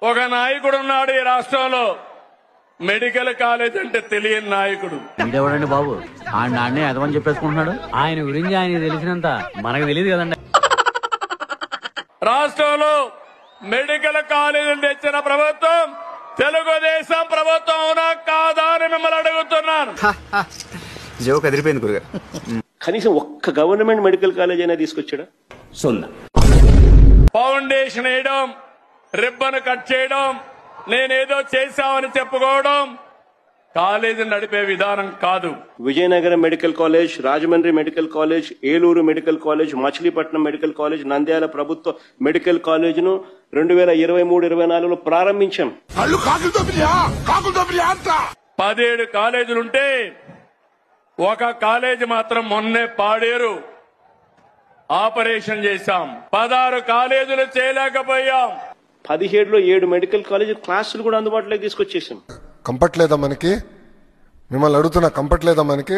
ఒక నాయకుడు ఉన్నాడు ఈ రాష్ట్రంలో, మెడికల్ కాలేజ్ అంటే తెలియని నాయకుడు. వీడెవడండి బాబు? నాన్నే అదమని చెప్పేసుకుంటున్నాడు. ఆయన గురించి ఆయన తెలిసినంత మనకు తెలియదు కదండి. రాష్ట్రంలో మెడికల్ కాలేజ్ తెచ్చిన ప్రభుత్వం తెలుగుదేశం ప్రభుత్వం అవునా కాదా అని మిమ్మల్ని అడుగుతున్నాను. జోక్ అదిరిపోయింది గురుగారు. కనీసం ఒక్క గవర్నమెంట్ మెడికల్ కాలేజ్ అయినా తీసుకొచ్చాడా? ఫౌండేషన్ వేయడం, రిబ్బన్ కట్ చేయడం, నేనేదో చేశామని చెప్పుకోవడం కాలేజీ నడిపే విధానం కాదు. Vizianagaram medical college, Rajahmundry medical college, Eluru medical college, Machilipatnam medical college, Nandyal ప్రభుత్వ మెడికల్ కాలేజ్ ను 2023-24లో ప్రారంభించాం. 17 కాలేజీలుంటే ఒక కాలేజీ మాత్రం మొన్నే పాడేరు ఆపరేషన్ చేశాం. 16 కాలేజీలు చేయలేకపోయాం. 17లో 7 మెడికల్ కాలేజ్ క్లాసులు కూడా అందుబాటులోకి తీసుకొచ్చేసాం. కంపట్లేదా మనకి? మిమ్మల్ని అడుగుతున్నా, కంపట్లేదా మనకి?